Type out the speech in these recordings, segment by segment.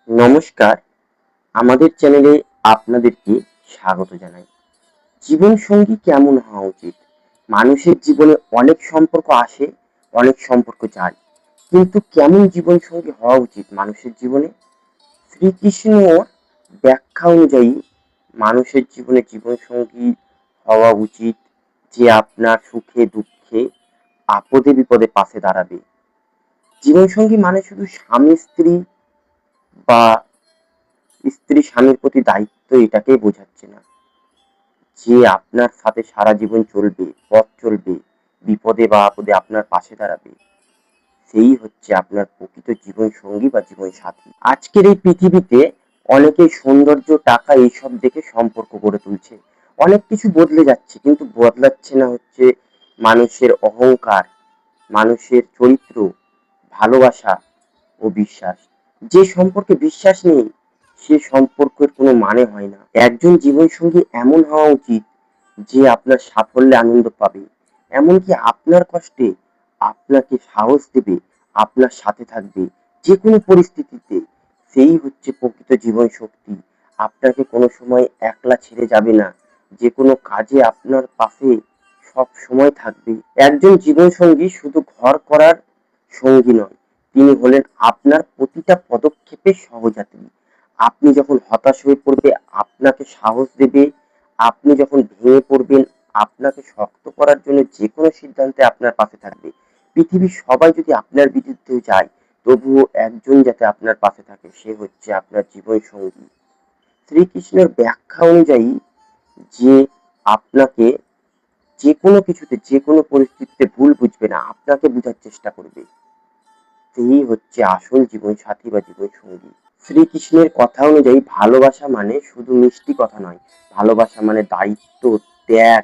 নমস্কার, আমাদের চ্যানেলে আপনাদেরকে স্বাগত জানাই। জীবন সঙ্গী কেমন হওয়া উচিত? মানুষের জীবনে অনেক সম্পর্ক আসে, অনেক সম্পর্ক যায়, কিন্তু কেমন জীবন সঙ্গী হওয়া উচিত মানুষের জীবনে? শ্রীকৃষ্ণর ব্যাখ্যা অনুযায়ী মানুষের জীবনে জীবন সঙ্গী হওয়া উচিত যে আপনার সুখে দুঃখে আপদে বিপদে পাশে দাঁড়াবে। জীবন সঙ্গী মানে শুধু স্বামী স্ত্রী বা স্ত্রী স্বামীর প্রতি দায়িত্ব এটাকেই বোঝাচ্ছে না, যে আপনার সাথে সারা জীবন চলবে, পথ চলবে, বিপদে বা আপদে আপনার পাশে দাঁড়াবে, সেই হচ্ছে আপনার প্রকৃত জীবন সঙ্গী বা জীবন সাথী। আজকের এই পৃথিবীতে অনেকেই সৌন্দর্য, টাকা এইসব দেখে সম্পর্ক গড়ে তুলছে। অনেক কিছু বদলে যাচ্ছে, কিন্তু বদলাচ্ছে না হচ্ছে মানুষের অহংকার, মানুষের চরিত্র, ভালোবাসা ও বিশ্বাস। যে সম্পর্কে বিশ্বাস নেই সে সম্পর্কের কোনো মানে হয় না। একজন জীবনসঙ্গী এমন হওয়া উচিত যে আপনার সাফল্যে আনন্দ পাবে, এমনকি আপনার কষ্টে আপনাকে সাহস দেবে, আপনার সাথে থাকবে যে কোনো পরিস্থিতিতে। সেই হচ্ছে প্রকৃত জীবন শক্তি। আপনাকে কোনো সময় একলা ছেড়ে যাবে না, যে কোনো কাজে আপনার পাশে সব সময় থাকবে। একজন জীবনসঙ্গী শুধু ঘর করার সঙ্গী নয়, তিনি হলেন আপনার প্রতিটা পদক্ষেপের সহযাত্রী। আপনি যখন হতাশ হয়ে পড়বে আপনাকে সাহস দেবে, আপনি যখন ভেঙে পড়বেন আপনাকে শক্ত করার জন্য যে কোনো সিদ্ধান্তে আপনার পাশে থাকবে। পৃথিবীর সবাই যদি আপনার বিরুদ্ধে যায়, তবুও একজন যাতে আপনার পাশে থাকে, সে হচ্ছে আপনার জীবন সঙ্গী। শ্রীকৃষ্ণের ব্যাখ্যা অনুযায়ী যে আপনাকে যে কোনো কিছুতে যে কোনো পরিস্থিতিতে ভুল বুঝবে না, আপনাকে বোঝার চেষ্টা করবে, সেই হচ্ছে আসল জীবন সাথী বা জীবন সঙ্গী। শ্রীকৃষ্ণের কথা অনুযায়ী ভালোবাসা মানে শুধু মিষ্টি কথা নয়, ভালোবাসা মানে দায়িত্ব, ত্যাগ,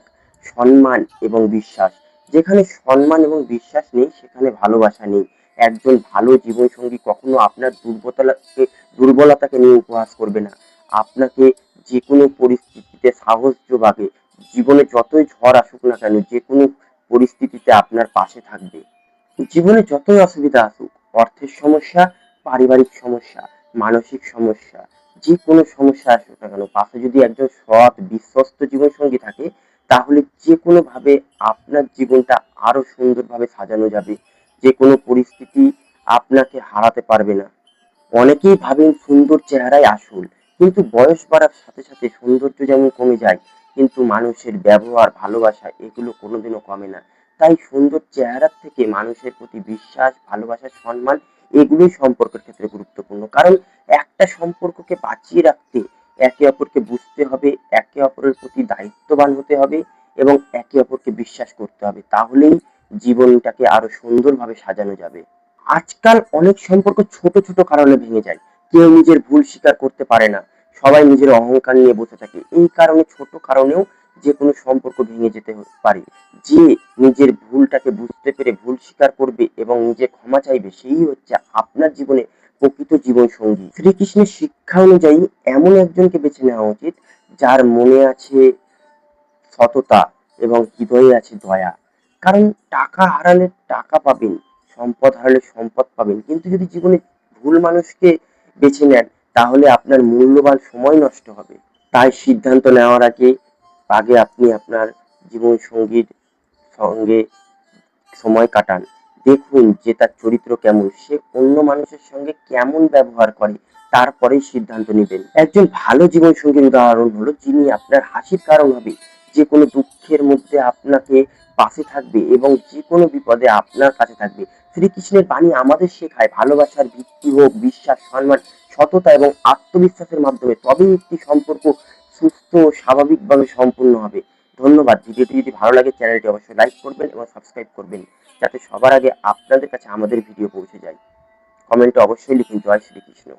সম্মান এবং বিশ্বাস। যেখানে সম্মান এবং বিশ্বাস নেই সেখানে ভালোবাসা নেই। একজন ভালো জীবন সঙ্গী কখনো আপনার দুর্বলতাকে নিয়ে উপহাস করবে না, আপনাকে যে কোনো পরিস্থিতিতে সাহস যোগাবে। জীবনে যতই ঝড় আসুক না কেন, যে কোনো পরিস্থিতিতে আপনার পাশে থাকবে। জীবনে যতই অসুবিধা আসুক, অর্থের সমস্যা, পারিবারিক সমস্যা, মানসিক সমস্যা, যে কোনো সমস্যা আসুক না কেন, পাশে যদি একজন সৎ বিশ্বস্ত জীবন সঙ্গী থাকে, তাহলে যে কোনো ভাবে আপনার জীবনটা আরো সুন্দরভাবে সাজানো যাবে। যে কোনো পরিস্থিতি আপনাকে হারাতে পারবে না। অনেকেই ভাবেন সুন্দর চেহারাই আসল, কিন্তু বয়স বাড়ার সাথে সাথে সৌন্দর্য যেমন কমে যায়, কিন্তু মানুষের ব্যবহার, ভালোবাসা এগুলো কোনোদিনও কমে না। তাই সুন্দর চেহারার থেকে মানুষের প্রতি বিশ্বাস, ভালোবাসা, সম্মান এগুলোই সম্পর্কের ক্ষেত্রে গুরুত্বপূর্ণ। কারণ একটা সম্পর্ককে বাঁচিয়ে রাখতে একে অপরকে বুঝতে হবে, একে অপরের প্রতি দায়িত্ববান হতে হবে এবং একে অপরকে বিশ্বাস করতে হবে। তাহলেই জীবনটাকে আরো সুন্দরভাবে সাজানো যাবে। আজকাল অনেক সম্পর্ক ছোট ছোট কারণে ভেঙে যায়। কেউ নিজের ভুল স্বীকার করতে পারে না, সবাই নিজের অহংকার নিয়ে বসে থাকে। এই কারণে ছোট কারণেও যে কোনো সম্পর্ক ভেঙে যেতে পারে। যে নিজের ভুলটাকে বুঝতে পেরে ভুল স্বীকার করবে এবং নিজে ক্ষমা চাইবে, সেই হচ্ছে আপনার জীবনে প্রকৃত জীবন সঙ্গী। শ্রীকৃষ্ণের শিক্ষা অনুযায়ী এমন একজনকে বেছে নেওয়া উচিত যার মনে আছে সততা এবং হৃদয়ে আছে দয়া। কারণ টাকা হারালে টাকা পাবেন, সম্পদ হারালে সম্পদ পাবেন, কিন্তু যদি জীবনে ভুল মানুষকে বেছে নেন তাহলে আপনার মূল্যবান সময় নষ্ট হবে। তাই সিদ্ধান্ত নেওয়ার আগে আগে আপনি আপনার জীবন সঙ্গীর সঙ্গে সময় কাটান, দেখুন যে তার চরিত্র কেমন, সে অন্য মানুষের সঙ্গে কেমন ব্যবহার করে, তারপরেই সিদ্ধান্ত নেবেন। একজন ভালো জীবন সঙ্গীর উদাহরণ হলো যিনি আপনার হাসির কারণ হবে, যে কোনো দুঃখের মধ্যে আপনাকে পাশে থাকবে এবং যে কোনো বিপদে আপনার কাছে থাকবে। শ্রীকৃষ্ণের বাণী আমাদের শেখায় ভালোবাসার ভিত্তি হোক বিশ্বাস, সম্মান, সততা এবং আত্মবিশ্বাসের মাধ্যমে, তবেই একটি সম্পর্ক সুস্থ ও স্বাভাবিকভাবে সম্পূর্ণ হবে। ধন্যবাদ। ভিডিওটি যদি ভালো লাগে চ্যানেলটি অবশ্যই লাইক করবেন এবং সাবস্ক্রাইব করবেন, যাতে সবার আগে আপনাদের কাছে আমাদের ভিডিও পৌঁছে যায়। কমেন্টে অবশ্যই লিখুন জয় শ্রীকৃষ্ণ।